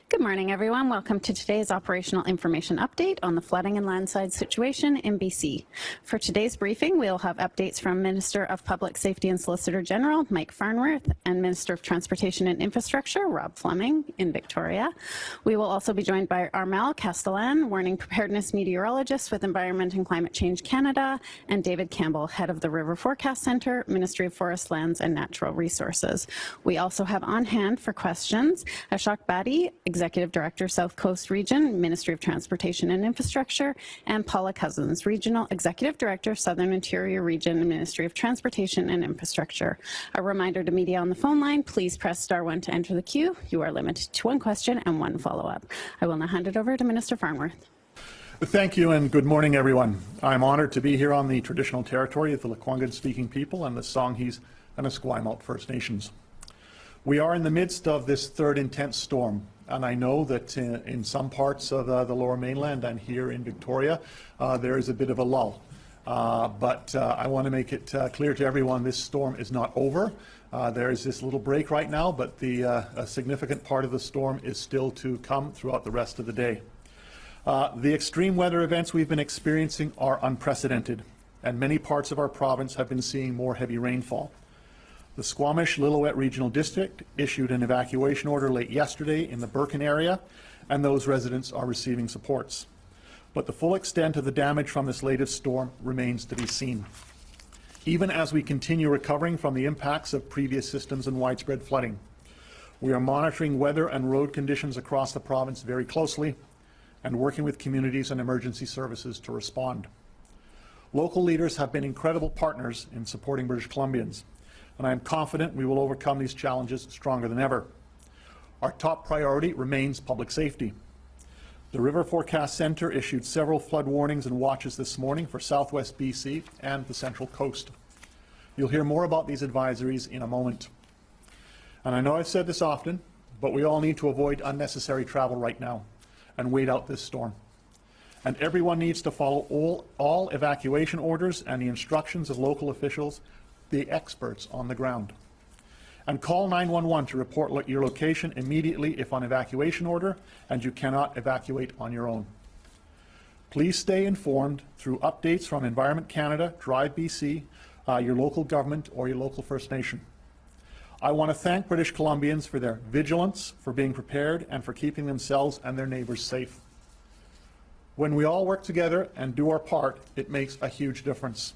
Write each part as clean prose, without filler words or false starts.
Good morning, everyone. Welcome to today's operational information update on the flooding and landslide situation in BC. For today's briefing, we'll have updates from Minister of Public Safety and Solicitor General Mike Farnworth and Minister of Transportation and Infrastructure Rob Fleming in Victoria. We will also be joined by Armel Castellan, Warning Preparedness Meteorologist with Environment and Climate Change Canada, and David Campbell, Head of the River Forecast Centre, Ministry of Forest Lands and Natural Resources. We also have on hand for questions Ashok Badi, Executive Director, South Coast Region, Ministry of Transportation and Infrastructure, and Paula Cousins, Regional Executive Director, Southern Interior Region, Ministry of Transportation and Infrastructure. A reminder to media on the phone line, please press *1 to enter the queue. You are limited to one question and one follow-up. I will now hand it over to Minister Farnworth. Thank you and good morning, everyone. I'm honored to be here on the traditional territory of the Lekwungen-speaking people and the Songhees and Esquimalt First Nations. We are in the midst of this third intense storm, and I know that in some parts of the Lower Mainland and here in Victoria, there is a bit of a lull. But I want to make it clear to everyone this storm is not over. There is this little break right now, but a significant part of the storm is still to come throughout the rest of the day. The extreme weather events we've been experiencing are unprecedented, and many parts of our province have been seeing more heavy rainfall. The Squamish-Lillooet Regional District issued an evacuation order late yesterday in the Birkin area, and those residents are receiving supports. But the full extent of the damage from this latest storm remains to be seen. Even as we continue recovering from the impacts of previous systems and widespread flooding, we are monitoring weather and road conditions across the province very closely and working with communities and emergency services to respond. Local leaders have been incredible partners in supporting British Columbians, and I am confident we will overcome these challenges stronger than ever. Our top priority remains public safety. The River Forecast Centre issued several flood warnings and watches this morning for southwest BC and the Central Coast. You'll hear more about these advisories in a moment. And I know I've said this often, but we all need to avoid unnecessary travel right now and wait out this storm. And everyone needs to follow all evacuation orders and the instructions of local officials, the experts on the ground. And call 911 to report your location immediately if on evacuation order and you cannot evacuate on your own. Please stay informed through updates from Environment Canada, Drive BC, your local government or your local First Nation. I want to thank British Columbians for their vigilance, for being prepared, and for keeping themselves and their neighbours safe. When we all work together and do our part, it makes a huge difference.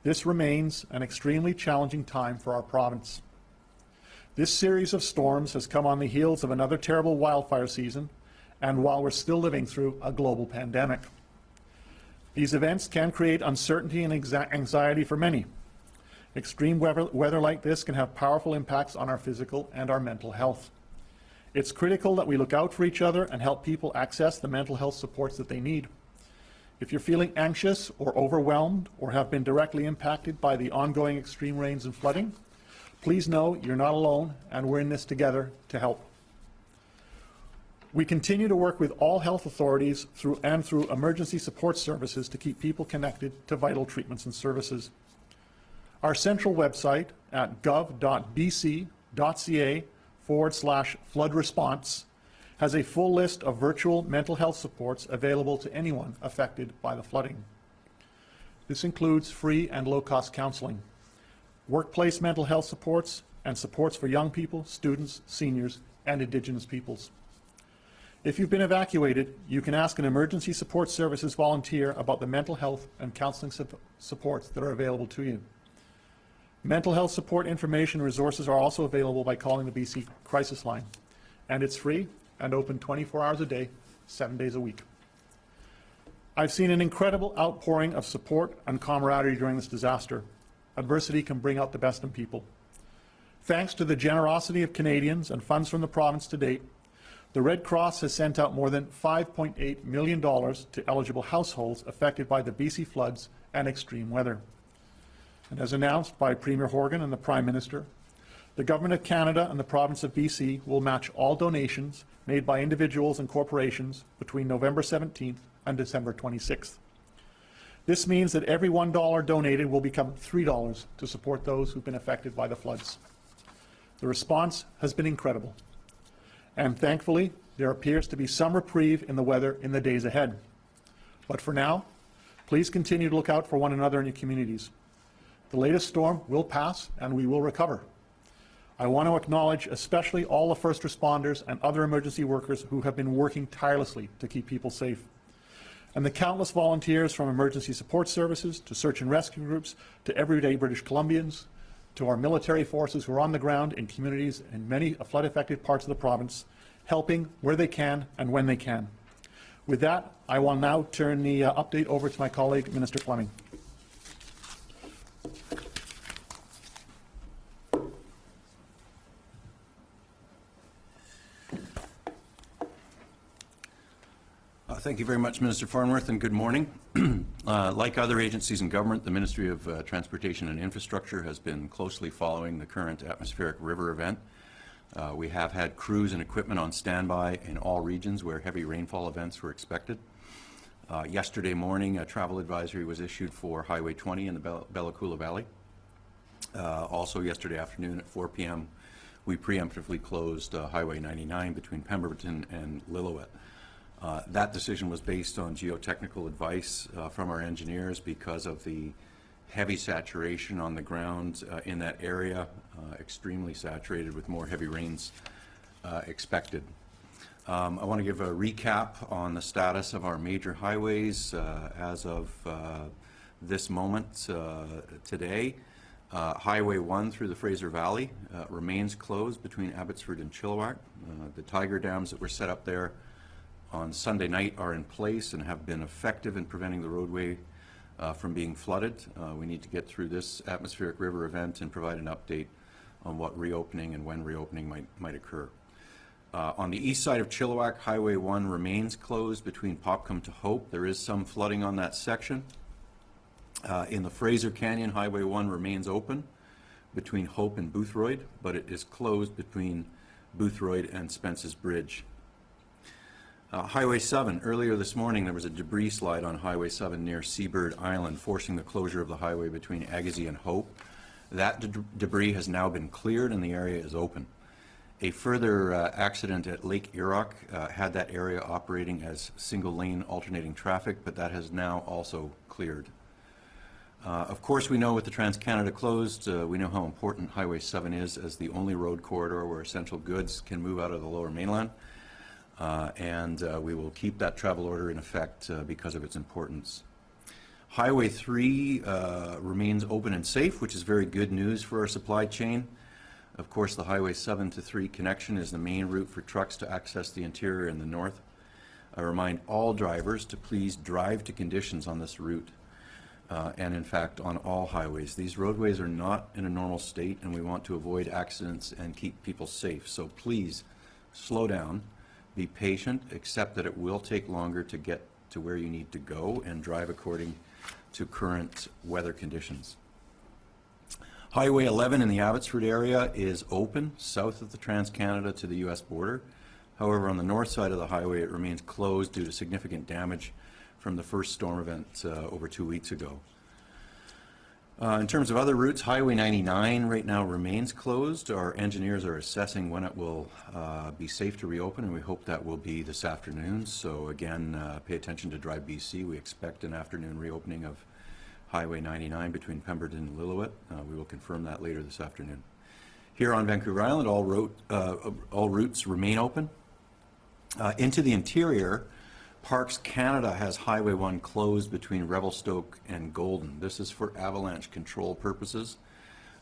This remains an extremely challenging time for our province. This series of storms has come on the heels of another terrible wildfire season, and while we're still living through a global pandemic. These events can create uncertainty and anxiety for many. Extreme weather like this can have powerful impacts on our physical and our mental health. It's critical that we look out for each other and help people access the mental health supports that they need. If you're feeling anxious or overwhelmed or have been directly impacted by the ongoing extreme rains and flooding, please know you're not alone and we're in this together to help. We continue to work with all health authorities through emergency support services to keep people connected to vital treatments and services. Our central website at gov.bc.ca/flood response has a full list of virtual mental health supports available to anyone affected by the flooding. This includes free and low-cost counseling, workplace mental health supports, and supports for young people, students, seniors, and Indigenous peoples. If you've been evacuated, you can ask an emergency support services volunteer about the mental health and counseling supports that are available to you. Mental health support information and resources are also available by calling the BC Crisis Line, and it's free and open 24 hours a day, 7 days a week. I've seen an incredible outpouring of support and camaraderie during this disaster. Adversity can bring out the best in people. Thanks to the generosity of Canadians and funds from the province to date, the Red Cross has sent out more than $5.8 million to eligible households affected by the BC floods and extreme weather. And as announced by Premier Horgan and the Prime Minister, the Government of Canada and the Province of BC will match all donations made by individuals and corporations between November 17th and December 26th. This means that every $1 donated will become $3 to support those who've been affected by the floods. The response has been incredible. And thankfully, there appears to be some reprieve in the weather in the days ahead. But for now, please continue to look out for one another in your communities. The latest storm will pass and we will recover. I want to acknowledge especially all the first responders and other emergency workers who have been working tirelessly to keep people safe. And the countless volunteers from emergency support services to search and rescue groups to everyday British Columbians to our military forces who are on the ground in communities in many flood-affected parts of the province, helping where they can and when they can. With that, I will now turn the update over to my colleague, Minister Fleming. Thank you very much, Minister Farnworth, and good morning. Like other agencies in government, the Ministry of Transportation and Infrastructure has been closely following the current atmospheric river event. We have had crews and equipment on standby in all regions where heavy rainfall events were expected. Yesterday morning, a travel advisory was issued for Highway 20 in the Bella Coola Valley. Also yesterday afternoon at 4 p.m., we preemptively closed Highway 99 between Pemberton and Lillooet. That decision was based on geotechnical advice from our engineers because of the heavy saturation on the ground in that area, extremely saturated with more heavy rains expected. I want to give a recap on the status of our major highways as of this moment today. Highway 1 through the Fraser Valley remains closed between Abbotsford and Chilliwack. The Tiger dams that were set up there on Sunday night are in place and have been effective in preventing the roadway from being flooded. We need to get through this atmospheric river event and provide an update on what reopening and when reopening might occur. On the east side of Chilliwack, Highway 1 remains closed between Popcombe to Hope. There is some flooding on that section. In the Fraser Canyon, Highway 1 remains open between Hope and Boothroyd, but it is closed between Boothroyd and Spence's Bridge. Highway 7, earlier this morning there was a debris slide on Highway 7 near Seabird Island, forcing the closure of the highway between Agassiz and Hope. That debris has now been cleared and the area is open. A further accident at Lake Erock had that area operating as single-lane alternating traffic, but that has now also cleared. Of course, we know with the Trans-Canada closed, we know how important Highway 7 is as the only road corridor where essential goods can move out of the Lower Mainland. We will keep that travel order in effect because of its importance. Highway 3 remains open and safe, which is very good news for our supply chain. Of course, the Highway 7 to 3 connection is the main route for trucks to access the interior and the north. I remind all drivers to please drive to conditions on this route and in fact on all highways. These roadways are not in a normal state and we want to avoid accidents and keep people safe. So please slow down. Be patient, accept that it will take longer to get to where you need to go, and drive according to current weather conditions. Highway 11 in the Abbotsford area is open south of the Trans-Canada to the U.S. border. However, on the north side of the highway it remains closed due to significant damage from the first storm event over 2 weeks ago. In terms of other routes, Highway 99 right now remains closed. Our engineers are assessing when it will be safe to reopen, and we hope that will be this afternoon. So again, pay attention to Drive BC. We expect an afternoon reopening of Highway 99 between Pemberton and Lillooet. We will confirm that later this afternoon. Here on Vancouver Island, all routes remain open. Into the interior, Parks Canada has Highway 1 closed between Revelstoke and Golden. This is for avalanche control purposes.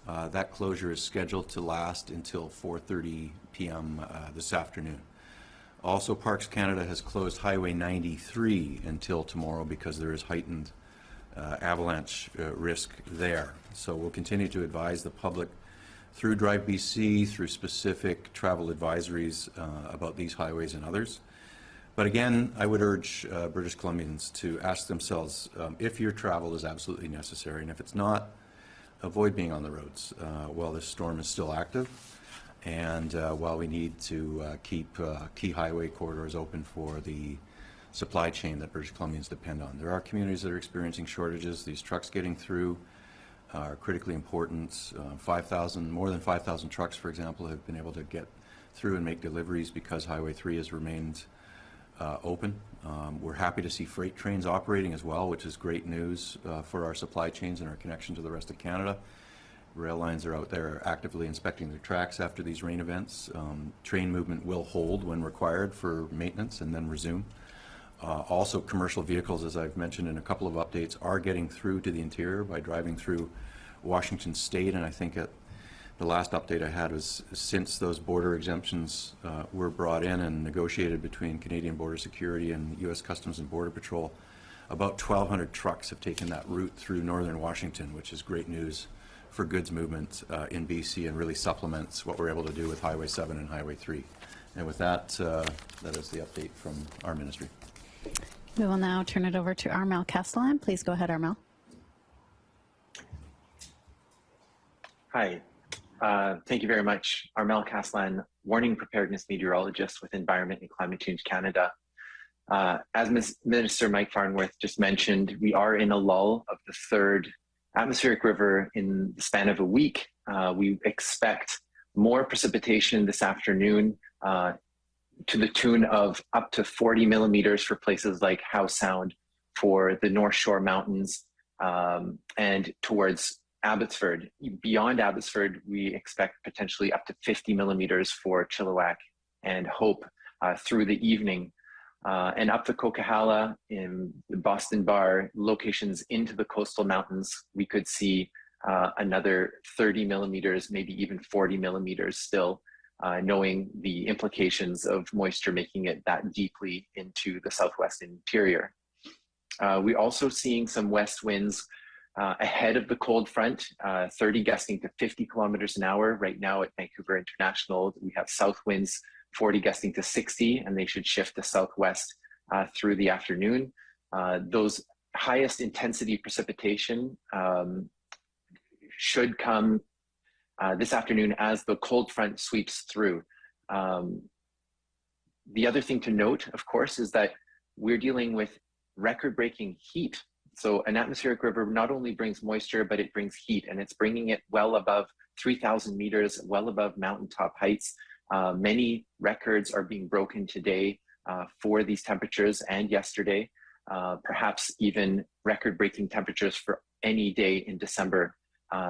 That closure is scheduled to last until 4:30 p.m. This afternoon. Also, Parks Canada has closed Highway 93 until tomorrow because there is heightened avalanche risk there. So we'll continue to advise the public through Drive BC, through specific travel advisories about these highways and others. But again, I would urge British Columbians to ask themselves if your travel is absolutely necessary, and if it's not, avoid being on the roads while this storm is still active, and while we need to keep key highway corridors open for the supply chain that British Columbians depend on. There are communities that are experiencing shortages. These trucks getting through are critically important. More than 5,000 trucks, for example, have been able to get through and make deliveries because Highway 3 has remained open. We're happy to see freight trains operating as well, which is great news for our supply chains and our connection to the rest of Canada. Rail lines are out there actively inspecting their tracks after these rain events. Train movement will hold when required for maintenance and then resume. Also, commercial vehicles, as I've mentioned in a couple of updates, are getting through to the interior by driving through Washington State, and I think at the last update I had was since those border exemptions were brought in and negotiated between Canadian Border Security and U.S. Customs and Border Patrol, about 1,200 trucks have taken that route through northern Washington, which is great news for goods movement in BC and really supplements what we're able to do with Highway 7 and Highway 3. And with that, that is the update from our ministry. We will now turn it over to Armel Castellan. Please go ahead, Armel. Hi. Thank you very much. Armel Castellan, warning preparedness meteorologist with Environment and Climate Change Canada. As Minister Mike Farnworth just mentioned, we are in a lull of the third atmospheric river in the span of a week. We expect more precipitation this afternoon to the tune of up to 40 millimeters for places like Howe Sound, for the North Shore Mountains, and towards Abbotsford. Beyond Abbotsford, we expect potentially up to 50 millimeters for Chilliwack and Hope through the evening. And up the Coquihalla, in the Boston Bar, locations into the coastal mountains, we could see another 30 millimeters, maybe even 40 millimeters still, knowing the implications of moisture making it that deeply into the southwest interior. We're also seeing some west winds ahead of the cold front, 30 gusting to 50 kilometers an hour. Right now at Vancouver International, we have south winds 40 gusting to 60, and they should shift to southwest through the afternoon. Those highest intensity precipitation should come this afternoon as the cold front sweeps through. The other thing to note, of course, is that we're dealing with record-breaking heat. So an atmospheric river not only brings moisture, but it brings heat, and it's bringing it well above 3,000 meters, well above mountaintop heights. Many records are being broken today for these temperatures and yesterday, perhaps even record-breaking temperatures for any day in December.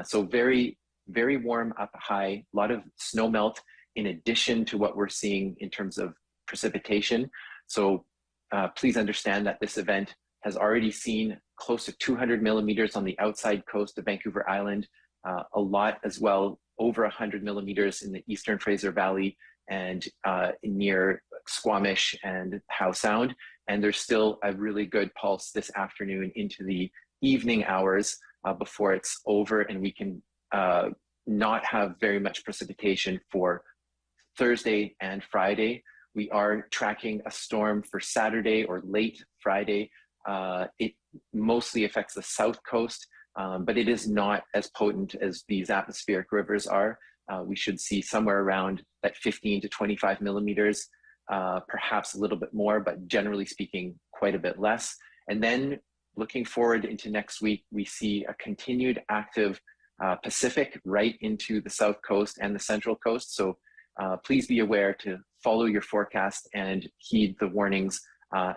So very, very warm up high, a lot of snow melt in addition to what we're seeing in terms of precipitation. So please understand that this event has already seen close to 200 millimeters on the outside coast of Vancouver Island, a lot as well, over 100 millimeters in the Eastern Fraser Valley and near Squamish and Howe Sound. And there's still a really good pulse this afternoon into the evening hours before it's over, and we can not have very much precipitation for Thursday and Friday. We are tracking a storm for Saturday or late Friday. It mostly affects the south coast, but it is not as potent as these atmospheric rivers are. We should see somewhere around that 15 to 25 millimeters, perhaps a little bit more, but generally speaking, quite a bit less. And then looking forward into next week, we see a continued active Pacific right into the south coast and the central coast. So please be aware to follow your forecast and heed the warnings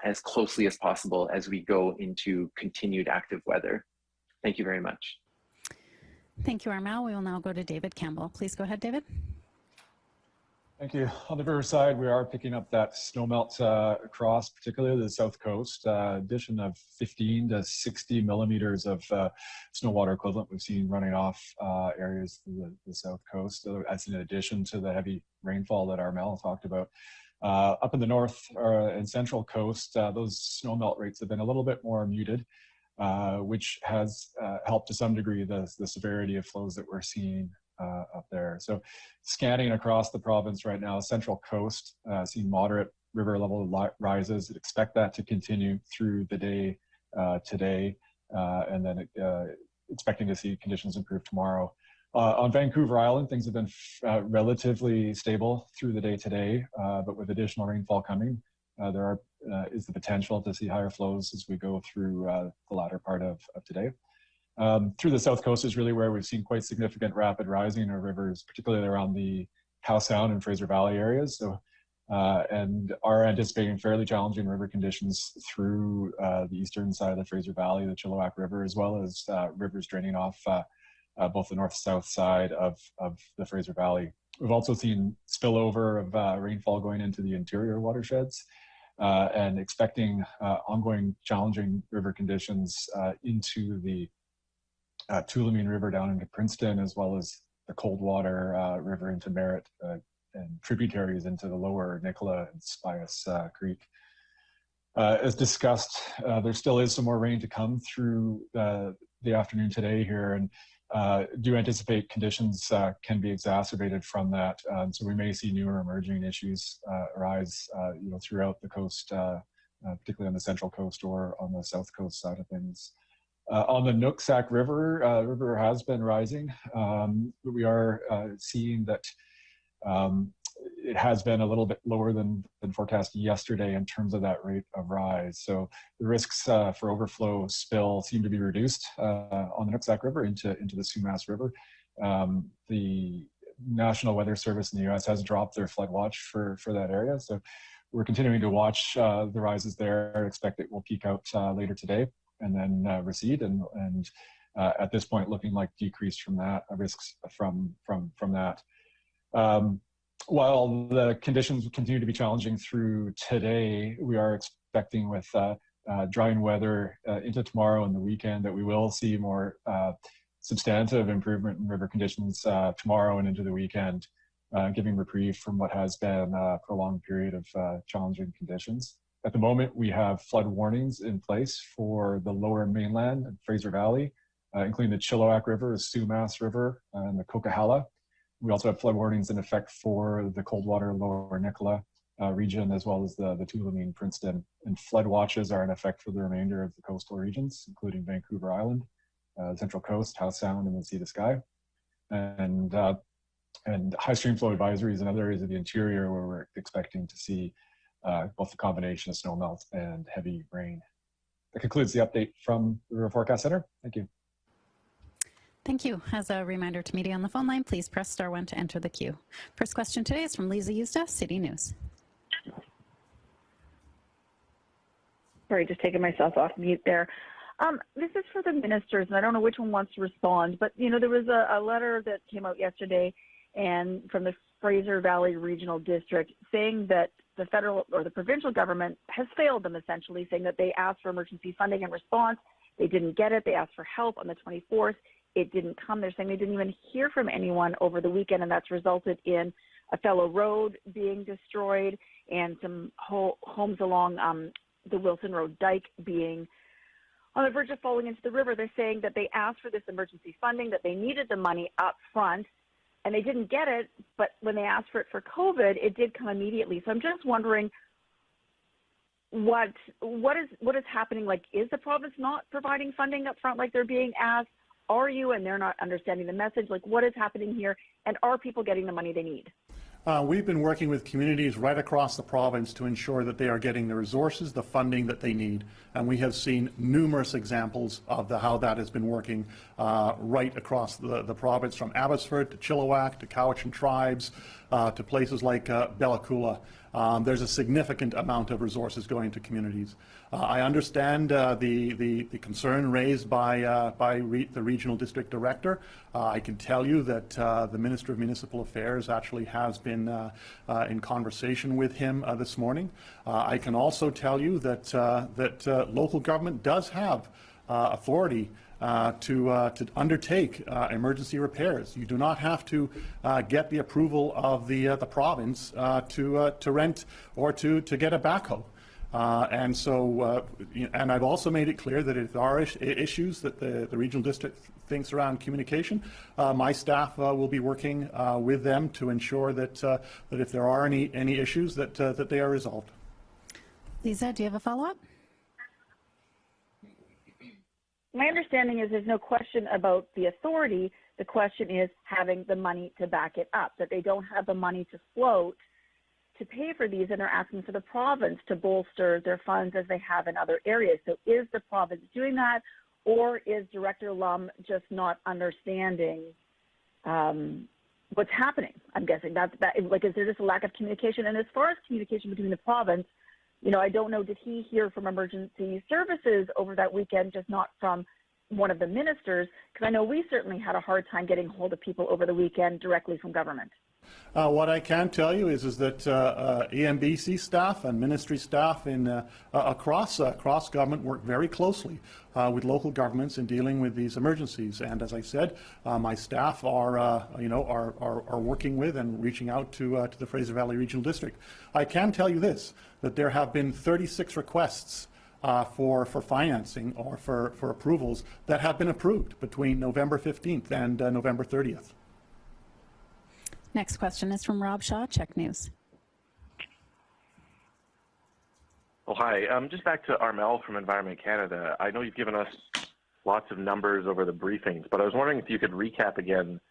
as closely as possible as we go into continued active weather. Thank you very much. Thank you, Armel. We will now go to David Campbell. Please go ahead, David. Thank you. On the riverside, we are picking up that snowmelt across, particularly the south coast. Addition of 15 to 60 millimeters of snow water equivalent we've seen running off areas to the south coast. That's in addition to the heavy rainfall that Armel talked about. Up in the north and central coast, those snowmelt rates have been a little bit more muted, which has helped to some degree the severity of flows that we're seeing up there. So scanning across the province right now, central coast, seeing moderate river level rises. Expect that to continue through the day today, and then expecting to see conditions improve tomorrow. On Vancouver Island, things have been relatively stable through the day today, but with additional rainfall coming, there is the potential to see higher flows as we go through the latter part of today. Through the south coast is really where we've seen quite significant rapid rising of rivers, particularly around the Howe Sound and Fraser Valley areas. So, and are anticipating fairly challenging river conditions through the eastern side of the Fraser Valley, the Chilliwack River, as well as rivers draining off both the north-south side of the Fraser Valley. We've also seen spillover of rainfall going into the interior watersheds and expecting ongoing challenging river conditions into the Tulameen River down into Princeton, as well as the Coldwater River into Merritt and tributaries into the lower Nicola and Spias Creek. As discussed, there still is some more rain to come through the afternoon today here, and do anticipate conditions can be exacerbated from that. So we may see newer emerging issues arise throughout the coast, particularly on the central coast or on the south coast side of things. On the Nooksack River, river has been rising. We are seeing that it has been a little bit lower than forecast yesterday in terms of that rate of rise. So the risks for overflow spill seem to be reduced on the Nooksack River into the Sumas River. The National Weather Service in the US has dropped their flood watch for that area. So we're continuing to watch the rises there. Expect it will peak out later today and then recede, and at this point looking like decrease from that, risks from that. While the conditions continue to be challenging through today, we are expecting with drying weather into tomorrow and the weekend that we will see more substantive improvement in river conditions tomorrow and into the weekend, giving reprieve from what has been a prolonged period of challenging conditions. At the moment, we have flood warnings in place for the lower mainland and Fraser Valley, including the Chilliwack River, the Sumas River, and the Coquihalla. We also have flood warnings in effect for the Coldwater, lower Nicola region, as well as the Tulameen, Princeton, and flood watches are in effect for the remainder of the coastal regions, including Vancouver Island, Central Coast, Howe Sound, and the Sea to Sky. And high stream flow advisories in other areas of the interior where we're expecting to see both the combination of snowmelt and heavy rain. That concludes the update from the River Forecast Center. Thank you. Thank you. As a reminder to media on the phone line, please press star 1 to enter the queue. First question today is from Lisa Eustis, City News. Sorry, just taking myself off mute there. This is for the ministers, and I don't know which one wants to respond, but there was a letter that came out yesterday and from the Fraser Valley Regional District saying that the federal or the provincial government has failed them, essentially, saying that they asked for emergency funding in response. They didn't get it. They asked for help on the 24th. It didn't come. They're saying they didn't even hear from anyone over the weekend, and that's resulted in a fellow road being destroyed and some homes along the Wilson Road dike being on the verge of falling into the river. They're saying that they asked for this emergency funding, that they needed the money up front, and they didn't get it, but when they asked for it for COVID, it did come immediately. So I'm just wondering what is happening? Like, is the province not providing funding up front like they're being asked? Are you, and they're not understanding the message? Like, what is happening here? And are people getting the money they need? We've been working with communities right across the province to ensure that they are getting the resources, the funding that they need. And we have seen numerous examples of how that has been working right across the province, from Abbotsford to Chilliwack to Cowichan tribes to places like Bella Coola. There's a significant amount of resources going to communities. I understand the concern raised by the regional district director. I can tell you that the Minister of Municipal Affairs actually has been in conversation with him this morning. I can also tell you that local government does have authority to undertake emergency repairs. You do not have to get the approval of the province to rent or to get a backhoe. And I've also made it clear that if there are issues that the regional district thinks around communication, my staff will be working with them to ensure that if there are any issues that they are resolved. Lisa, do you have a follow-up? My understanding is there's no question about the authority. The question is having the money to back it up, that they don't have the money to float to pay for these, and they're asking for the province to bolster their funds as they have in other areas. So is the province doing that, or is Director Lum just not understanding what's happening. I'm guessing that like, is there just a lack of communication? And as far as communication between the province, you know, I don't know, did he hear from emergency services over that weekend, just not from one of the ministers? Because I know we certainly had a hard time getting hold of people over the weekend directly from government. What I can tell you is that EMBC staff and ministry staff across government work very closely with local governments in dealing with these emergencies. And as I said, my staff are working with and reaching out to the Fraser Valley Regional District. I can tell you this, that there have been 36 requests for financing or for approvals that have been approved between November 15th and November 30th. Next question is from Rob Shaw, Check News. Oh, hi. Just back to Armel from Environment Canada. I know you've given us lots of numbers over the briefings, but I was wondering if you could recap again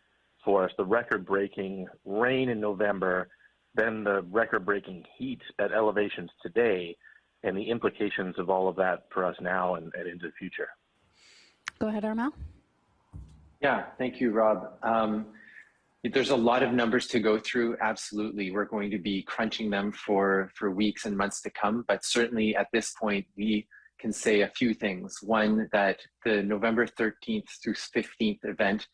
for us the record-breaking rain in November, then the record-breaking heat at elevations today, and the implications of all of that for us now and into the future. Go ahead, Armel. Yeah, thank you, Rob. There's a lot of numbers to go through. Absolutely. We're going to be crunching them for weeks and months to come. But certainly at this point, we can say a few things. One, that the November 13th through 15th event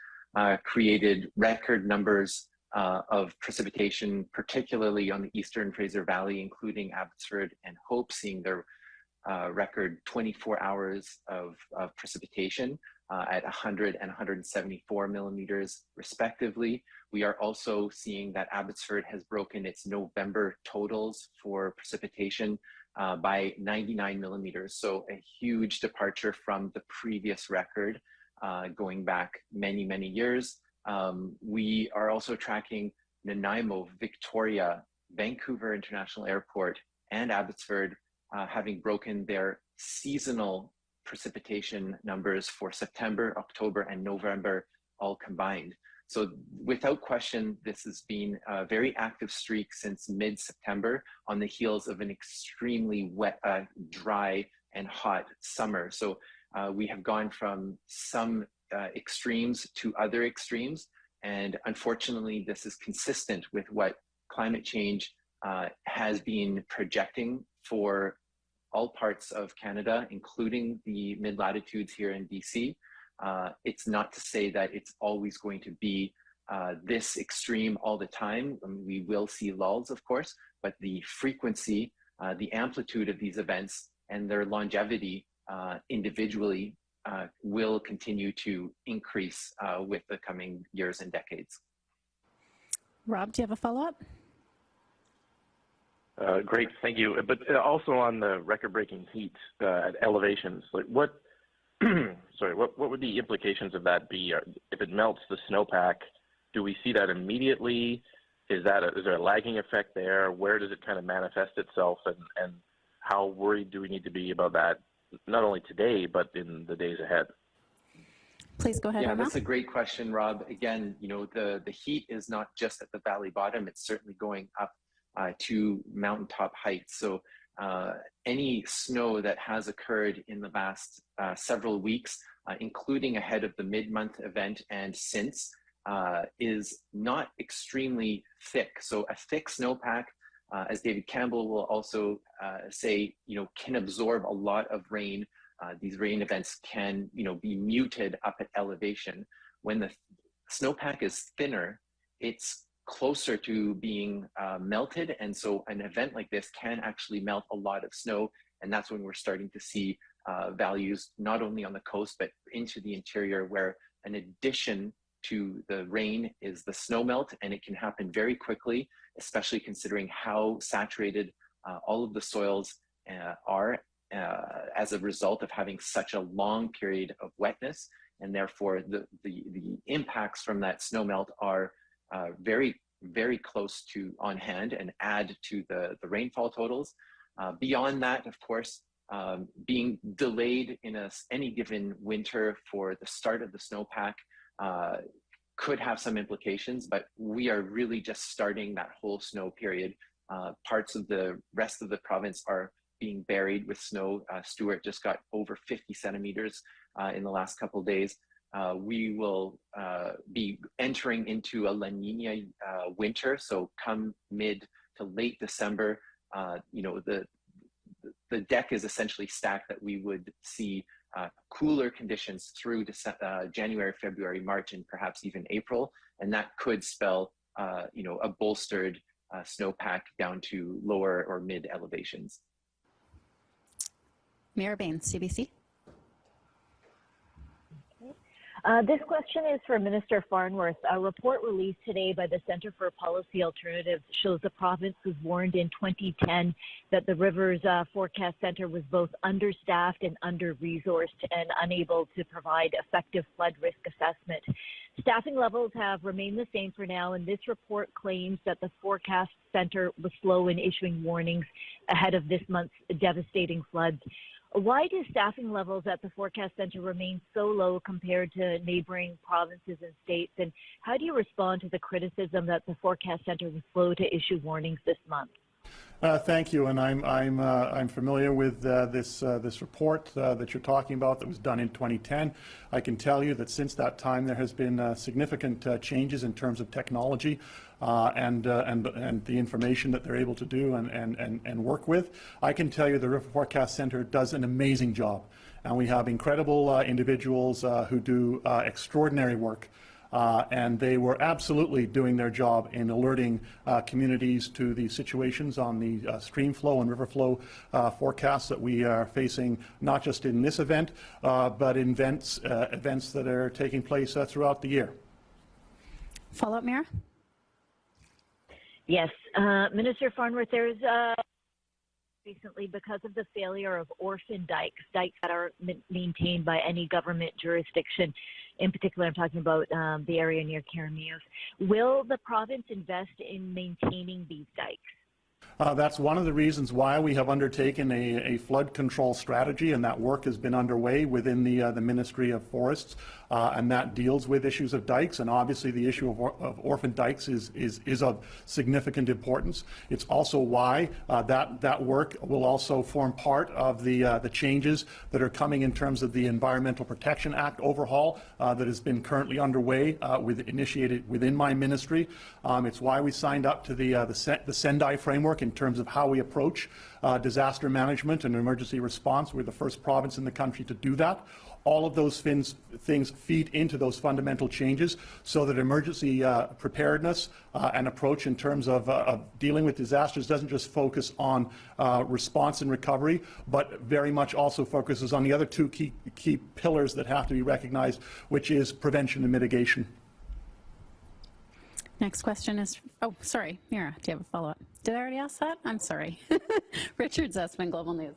created record numbers of precipitation, particularly on the Eastern Fraser Valley, including Abbotsford and Hope, seeing their record 24 hours of precipitation at 100 and 174 millimeters respectively. We are also seeing that Abbotsford has broken its November totals for precipitation by 99 millimeters. So a huge departure from the previous record going back many, many years. We are also tracking Nanaimo, Victoria, Vancouver International Airport, and Abbotsford having broken their seasonal precipitation numbers for September, October, and November all combined. So without question, this has been a very active streak since mid-September on the heels of an extremely wet, dry, and hot summer. So we have gone from some extremes to other extremes. And unfortunately, this is consistent with what climate change has been projecting for all parts of Canada, including the mid-latitudes here in BC. It's not to say that it's always going to be this extreme all the time. We will see lulls, of course, but the frequency, the amplitude of these events and their longevity individually will continue to increase with the coming years and decades. Rob, do you have a follow-up? Great, thank you. But also on the record-breaking heat at elevations, like what would the implications of that be? If it melts the snowpack, do we see that immediately? Is there a lagging effect there? Where does it kind of manifest itself? And how worried do we need to be about that, not only today, but in the days ahead? Please go ahead, Yeah, Armel. that's a great question, Rob. Again, you know, the heat is not just at the valley bottom, it's certainly going up to mountaintop heights. So any snow that has occurred in the last several weeks, including ahead of the mid-month event and since, is not extremely thick. So a thick snowpack, as David Campbell will also say, you know, can absorb a lot of rain. These rain events can, you know, be muted up at elevation. When the snowpack is thinner, it's closer to being melted, and so an event like this can actually melt a lot of snow, and that's when we're starting to see values not only on the coast but into the interior, where an addition to the rain is the snow melt, and it can happen very quickly, especially considering how saturated all of the soils are as a result of having such a long period of wetness, and therefore the impacts from that snow melt are very, very close to on hand and add to the rainfall totals. Beyond that, of course, being delayed in any given winter for the start of the snowpack could have some implications, but we are really just starting that whole snow period. Parts of the rest of the province are being buried with snow. Stewart just got over 50 centimeters in the last couple of days. we will be entering into a La Nina winter. So come mid to late December, the deck is essentially stacked that we would see cooler conditions through January, February, March, and perhaps even April. And that could spell, a bolstered snowpack down to lower or mid elevations. Mira Baines, CBC. This question is for Minister Farnworth. A report released today by the Centre for Policy Alternatives shows the province was warned in 2010 that the Rivers Forecast Centre was both understaffed and under-resourced and unable to provide effective flood risk assessment. Staffing levels have remained the same for now, and this report claims that the Forecast Centre was slow in issuing warnings ahead of this month's devastating floods. Why do staffing levels at the Forecast Centre remain so low compared to neighboring provinces and states? And how do you respond to the criticism that the Forecast Centre was slow to issue warnings this month? Thank you, and I'm familiar with this report that you're talking about that was done in 2010. I can tell you that since that time there has been significant changes in terms of technology and the information that they're able to do and work with. I can tell you the River Forecast Centre does an amazing job, and we have incredible individuals who do extraordinary work. And they were absolutely doing their job in alerting communities to the situations on the stream flow and river flow forecasts that we are facing, not just in this event, but in events that are taking place throughout the year. Follow-up, Mira? Yes. Minister Farnworth, there's recently, because of the failure of orphan dikes that are maintained by any government jurisdiction. In particular, I'm talking about the area near Keremeos. Will the province invest in maintaining these dikes? That's one of the reasons why we have undertaken a flood control strategy, and that work has been underway within the Ministry of Forests, and that deals with issues of dikes. And obviously, the issue of orphan dikes is of significant importance. It's also why that work will also form part of the changes that are coming in terms of the Environmental Protection Act overhaul that has been currently underway, initiated within my ministry. It's why we signed up to the Sendai framework in terms of how we approach disaster management and emergency response. We're the first province in the country to do that. All of those things feed into those fundamental changes so that emergency preparedness and approach in terms of dealing with disasters doesn't just focus on response and recovery, but very much also focuses on the other two key pillars that have to be recognized, which is prevention and mitigation. Next question is, oh, sorry, Mira, do you have a follow-up? Did I already ask that? I'm sorry. Richard Zussman, Global News.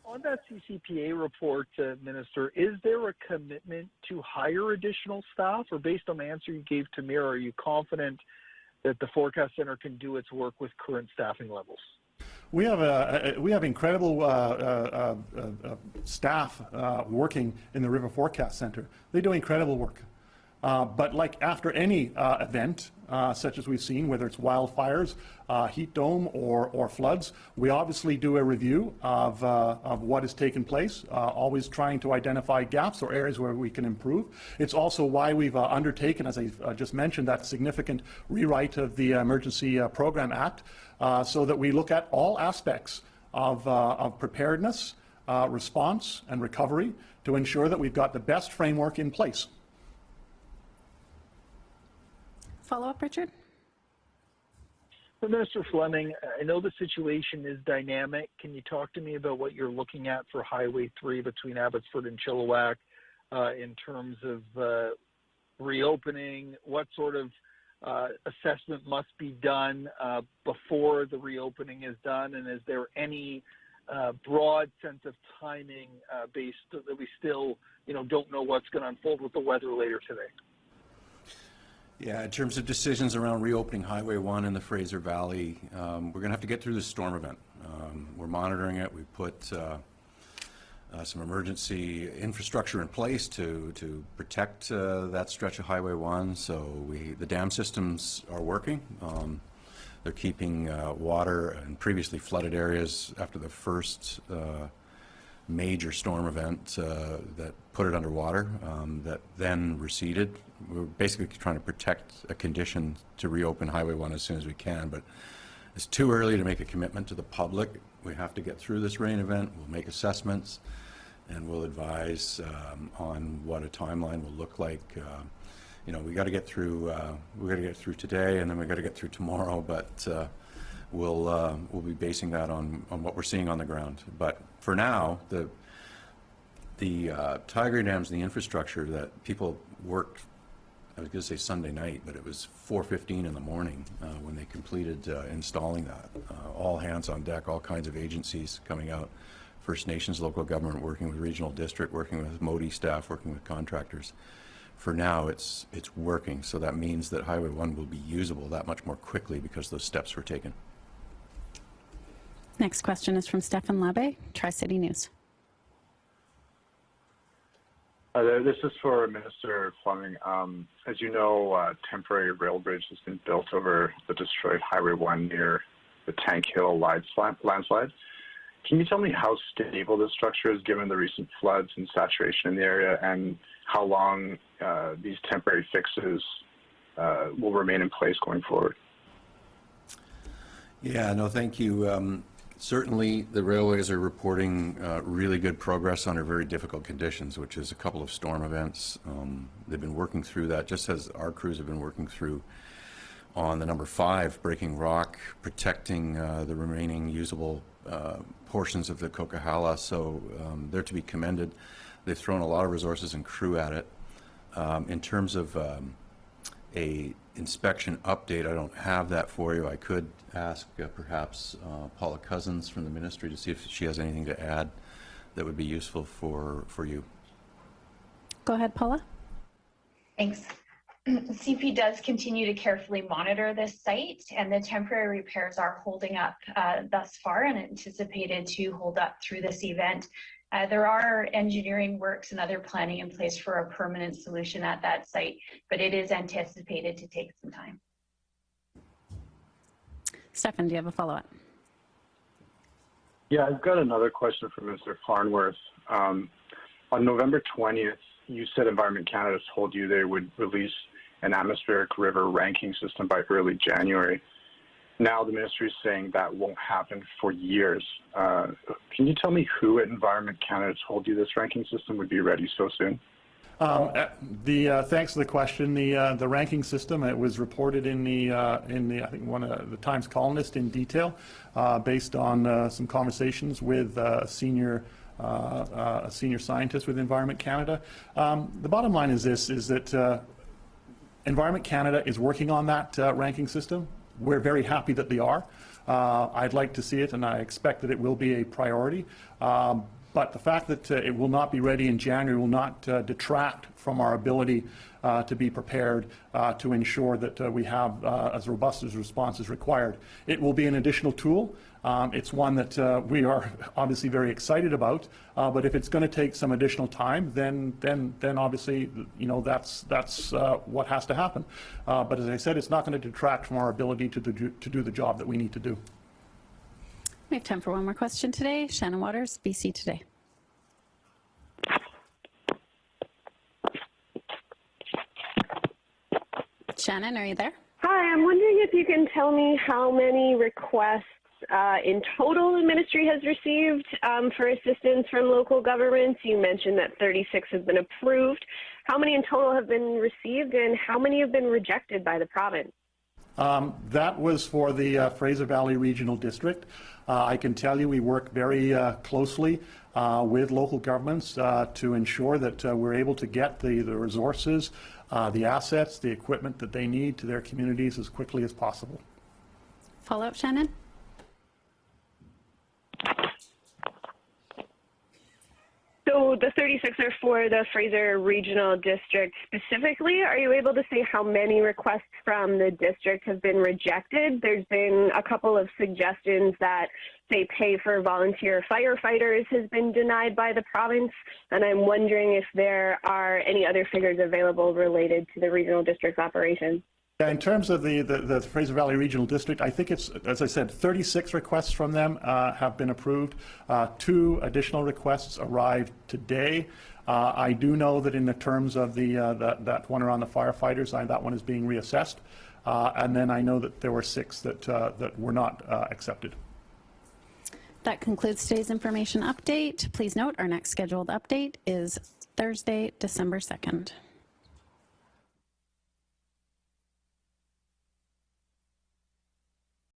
On that CCPA report, Minister, is there a commitment to hire additional staff, or based on the answer you gave to Mira, are you confident that the Forecast Centre can do its work with current staffing levels? We have incredible staff working in the River Forecast Centre. They do incredible work. But like after any event, such as we've seen, whether it's wildfires, heat dome, or floods, we obviously do a review of what has taken place, always trying to identify gaps or areas where we can improve. It's also why we've undertaken, as I just mentioned, that significant rewrite of the Emergency Program Act, so that we look at all aspects of preparedness, response, and recovery to ensure that we've got the best framework in place. Follow-up, Richard? So, Minister Fleming, I know the situation is dynamic. Can you talk to me about what you're looking at for Highway 3 between Abbotsford and Chilliwack in terms of reopening? What sort of assessment must be done before the reopening is done? And is there any broad sense of timing based that we still, don't know what's going to unfold with the weather later today? Yeah, in terms of decisions around reopening Highway 1 in the Fraser Valley, we're going to have to get through the storm event. We're monitoring it. We put some emergency infrastructure in place to protect that stretch of Highway 1. So the dam systems are working. They're keeping water in previously flooded areas after the first major storm event that put it underwater, that then receded. We're basically trying to protect a condition to reopen Highway 1 as soon as we can, but it's too early to make a commitment to the public. We have to get through this rain event. We'll make assessments, and we'll advise on what a timeline will look like. You know, we got to get through. We got to get through today, and then we got to get through tomorrow. But we'll be basing that on what we're seeing on the ground. But for now, the Tiger dams and the infrastructure that people worked, I was going to say Sunday night, but it was 4:15 in the morning when they completed installing that. All hands on deck, all kinds of agencies coming out, First Nations, local government, working with regional district, working with MODI staff, working with contractors. For now, it's working, so that means that Highway 1 will be usable that much more quickly because those steps were taken. Next question is from Stefan Labbe, Tri-City News. This is for Minister Fleming. As you know, a temporary rail bridge has been built over the destroyed Highway 1 near the Tank Hill landslide. Can you tell me how stable this structure is given the recent floods and saturation in the area, and how long these temporary fixes will remain in place going forward? Yeah, no, thank you. Certainly, the railways are reporting really good progress under very difficult conditions, which is a couple of storm events. They've been working through that, just as our crews have been working through on the number 5, breaking rock, protecting the remaining usable portions of the Coquihalla. So they're to be commended. They've thrown a lot of resources and crew at it. In terms of a inspection update, I don't have that for you. I could ask perhaps Paula Cousins from the ministry to see if she has anything to add that would be useful for you. Go ahead, Paula. Thanks. CP does continue to carefully monitor this site, and the temporary repairs are holding up thus far and anticipated to hold up through this event. There are engineering works and other planning in place for a permanent solution at that site, but it is anticipated to take some time. Stefan, do you have a follow-up? Yeah, I've got another question for Mr. Farnworth. On November 20th, you said Environment Canada told you they would release an atmospheric river ranking system by early January. Now the ministry is saying that won't happen for years. Can you tell me who at Environment Canada told you this ranking system would be ready so soon? Thanks for the question. The ranking system, it was reported in the I think one of the Times Columnist in detail, based on some conversations with a senior scientist with Environment Canada. The bottom line is this: is that Environment Canada is working on that ranking system. We're very happy that they are. I'd like to see it, and I expect that it will be a priority. But the fact that it will not be ready in January will not detract from our ability to be prepared to ensure that we have as robust a response as required. It will be an additional tool. It's one that we are obviously very excited about. But if it's going to take some additional time, then obviously, you know, that's what has to happen. But as I said, it's not going to detract from our ability to do the job that we need to do. We have time for one more question today. Shannon Waters, BC Today. Shannon, are you there? Hi, I'm wondering if you can tell me how many requests in total the ministry has received for assistance from local governments. You mentioned that 36 have been approved. How many in total have been received, and how many have been rejected by the province? That was for the Fraser Valley Regional District. I can tell you we work very closely with local governments to ensure that we're able to get the resources, the assets, the equipment that they need to their communities as quickly as possible. Follow up, Shannon? So the 36 are for the Fraser Regional District specifically. Are you able to say how many requests from the district have been rejected? There's been a couple of suggestions that, say, pay for volunteer firefighters has been denied by the province, and I'm wondering if there are any other figures available related to the regional district's operations. Yeah, in terms of the Fraser Valley Regional District, I think it's, as I said, 36 requests from them have been approved. 2 additional requests arrived today. I do know that in the terms of that one around the firefighters, that one is being reassessed. And then I know that there were 6 that were not accepted. That concludes today's information update. Please note our next scheduled update is Thursday, December 2nd.